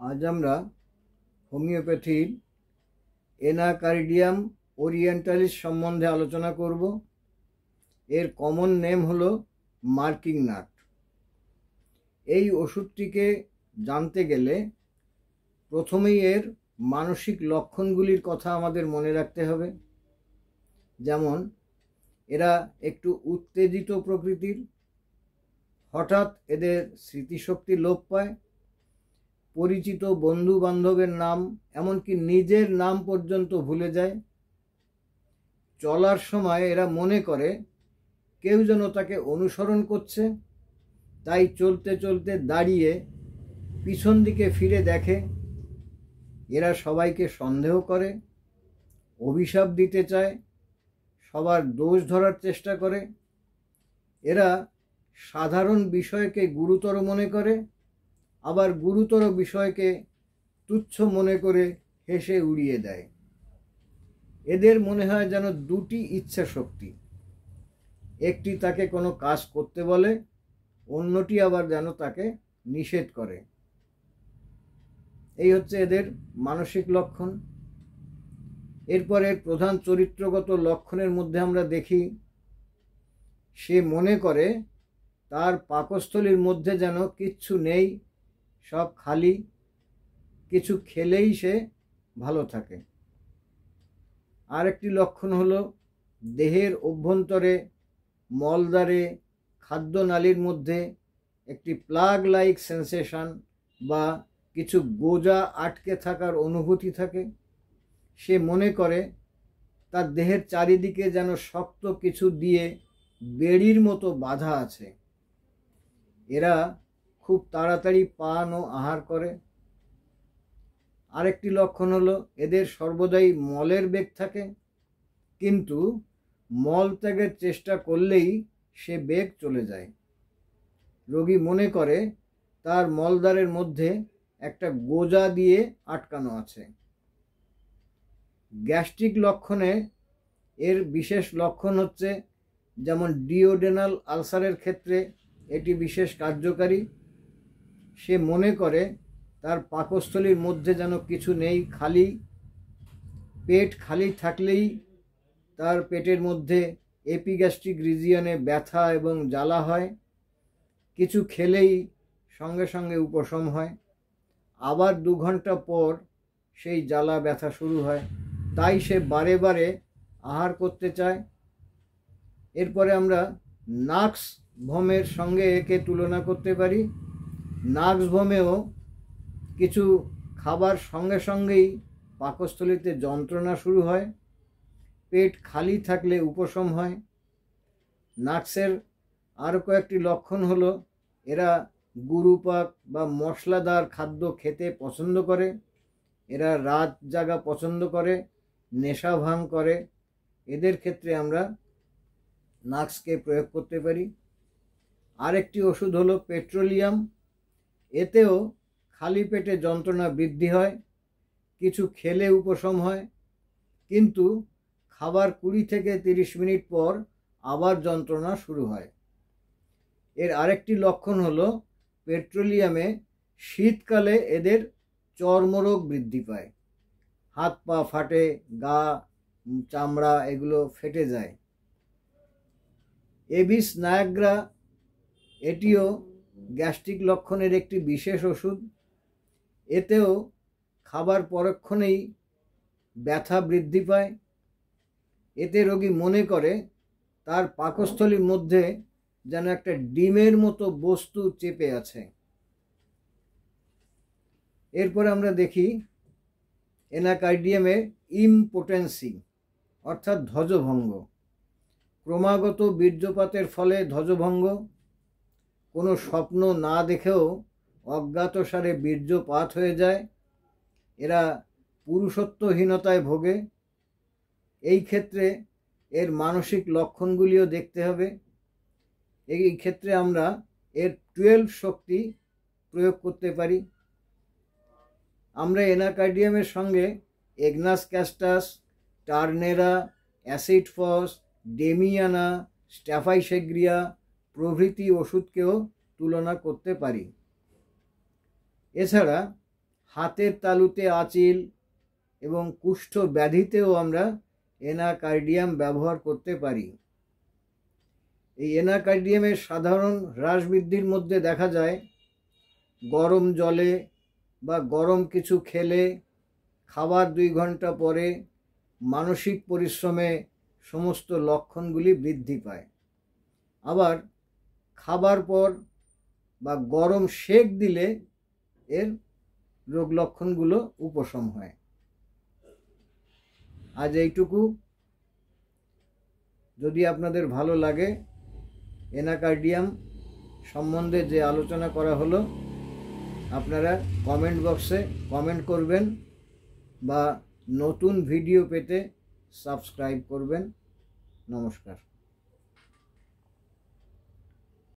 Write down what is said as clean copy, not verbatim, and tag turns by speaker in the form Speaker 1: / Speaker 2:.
Speaker 1: आज আমরা হোমিওপ্যাথির এনাকার্ডিয়াম ওরিয়েন্টালিস সম্বন্ধে আলোচনা করব। এর কমন নেম হলো মার্কিং নাট। এই ওষুধটিকে জানতে গেলে প্রথমেই এর মানসিক লক্ষণগুলির কথা আমাদের মনে রাখতে হবে। যেমন এরা একটু উত্তেজিত প্রকৃতির, হঠাৎ এদের স্মৃতিশক্তি লোপ পায়, পরিচিত বন্ধু বান্ধবের নাম এমনকি নিজের নাম পর্যন্ত ভুলে যায়। চলার সময় এরা মনে করে কেউ যেন তাকে অনুসরণ করছে, তাই চলতে চলতে দাঁড়িয়ে পিছন দিকে ফিরে দেখে। এরা সবাইকে সন্দেহ করে, অভিশাপ দিতে চায়, সবার দোষ ধরার চেষ্টা করে। এরা সাধারণ বিষয়কে গুরুতর মনে করে, আবার গুরুতর বিষয়কে তুচ্ছ মনে করে হেসে উড়িয়ে দেয়। এদের মনে হয় যেন দুটি ইচ্ছা শক্তি, একটি তাকে কোনো কাজ করতে বলে, অন্যটি আবার যেন তাকে নিষেধ করে। এই হচ্ছে এদের মানসিক লক্ষণ। এরপরে প্রধান চরিত্রগত লক্ষণের মধ্যে আমরা দেখি, সে মনে করে তার পাকস্থলীর মধ্যে যেন কিচ্ছু নেই, সব খালি, কিছু খেলেই সে ভালো থাকে। আরেকটি লক্ষণ হলো দেহের অভ্যন্তরে মলদ্বারে খাদ্যনালীর মধ্যে একটি প্লাগ লাইক সেন্সেশন বা কিছু গোজা আটকে থাকার অনুভূতি থাকে। সে মনে করে তার দেহের চারিদিকে যেন শক্ত কিছু দিয়ে বেড়ির মতো বাঁধা আছে। এরা খুব তাড়াতাড়ি পান ও আহার করে। আরেকটি লক্ষণ হলো এদের সর্বদাই মলের বেগ থাকে, কিন্তু মল ত্যাগের চেষ্টা করলেই সে বেগ চলে যায়। রোগী মনে করে তার মলদ্বারের মধ্যে একটা গোজা দিয়ে আটকানো আছে। গ্যাস্ট্রিক লক্ষণে এর বিশেষ লক্ষণ হচ্ছে, যেমন ডিওডেনাল আলসারের ক্ষেত্রে এটি বিশেষ কার্যকারী। সে মনে করে তার পাকস্থলীর মধ্যে যেন কিছু নেই, খালি। পেট খালি থাকলেই তার পেটের মধ্যে এপিগ্যাস্ট্রিক রিজিয়নে ব্যথা এবং জ্বালা হয়, কিছু খেলেই সঙ্গে সঙ্গে উপশম হয়, আবার 2 ঘন্টা পর সেই জ্বালা ব্যথা শুরু হয়, তাই সে বারে বারে আহার করতে চায়। এরপরে আমরা নাক্স ভমের সঙ্গে একে তুলনা করতে পারি। নাক্স ভমেও কিছু খাবার সঙ্গে সঙ্গেই পাকস্থলীতে যন্ত্রণা শুরু হয়, পেট খালি থাকলে উপশম হয়। নাক্সের আরও কয়েকটি লক্ষণ হলো, এরা গুরুপাক বা মশলাদার খাদ্য খেতে পছন্দ করে, এরা রাত জাগা পছন্দ করে, নেশা ভাঙ করে। এদের ক্ষেত্রে আমরা নাক্সকে প্রয়োগ করতে পারি। আরেকটি ওষুধ হলো পেট্রোলিয়াম। এতেও খালি পেটে যন্ত্রণা বৃদ্ধি হয়, কিছু খেলে উপশম হয়, কিন্তু খাবার 20 থেকে 30 মিনিট পর আবার যন্ত্রণা শুরু হয়। এর আরেকটি লক্ষণ হলো পেট্রোলিয়ামে শীতকালে এদের চর্মরোগ বৃদ্ধি পায়, হাত পা ফাটে, গা চামড়া এগুলো ফেটে যায়। এবিস নায়াগ্রা এটিও গ্যাস্ট্রিক লক্ষণের একটি বিশেষ ওষুধ। এতেও খাবার পরক্ষণেই ব্যথা বৃদ্ধি পায়। এতে রোগী মনে করে তার পাকস্থলীর মধ্যে যেন একটা ডিমের মতো বস্তু চেপে আছে। এরপরে আমরা দেখি এনাকার্ডিয়ামে ইমপোটেন্সি অর্থাৎ ধ্বজভঙ্গ। ক্রমাগত বীর্যপাতের ফলে ধ্বজভঙ্গ, কোনো স্বপ্ন না দেখেও অজ্ঞাতসারে বীর্যপাত হয়ে যায়। এরা পুরুষত্বহীনতায় ভোগে। এই ক্ষেত্রে এর মানসিক লক্ষণগুলিও দেখতে হবে। এই ক্ষেত্রে আমরা এর 12 শক্তি প্রয়োগ করতে পারি। আমরা এনাকার্ডিয়ামের সঙ্গে এগনাস ক্যাস্টাস, টার্নেরা, অ্যাসিড ফস, ডেমিয়ানা, স্ট্যাফাইসেগ্রিয়া প্রভৃতি ওষুধকেও তুলনা করতে পারি। এছাড়া হাতের তালুতে আঁচিল এবং কুষ্ঠ ব্যাধিতেও আমরা এনাকার্ডিয়াম ব্যবহার করতে পারি। এই এনাকার্ডিয়ামের সাধারণ হ্রাস বৃদ্ধির মধ্যে দেখা যায় গরম জলে বা গরম কিছু খেলে, খাবার 2 ঘন্টা পরে, মানসিক পরিশ্রমে সমস্ত লক্ষণগুলি বৃদ্ধি পায়। আবার খাবার পর বা গরম সেক দিলে এর রোগ লক্ষণগুলো উপশম হয়। আজ এইটুকু। যদি আপনাদের ভালো লাগে এনাকার্ডিয়াম সম্বন্ধে যে আলোচনা করা হলো, আপনারা কমেন্ট বক্সে কমেন্ট করবেন বা নতুন ভিডিও পেতে সাবস্ক্রাইব করবেন। নমস্কার।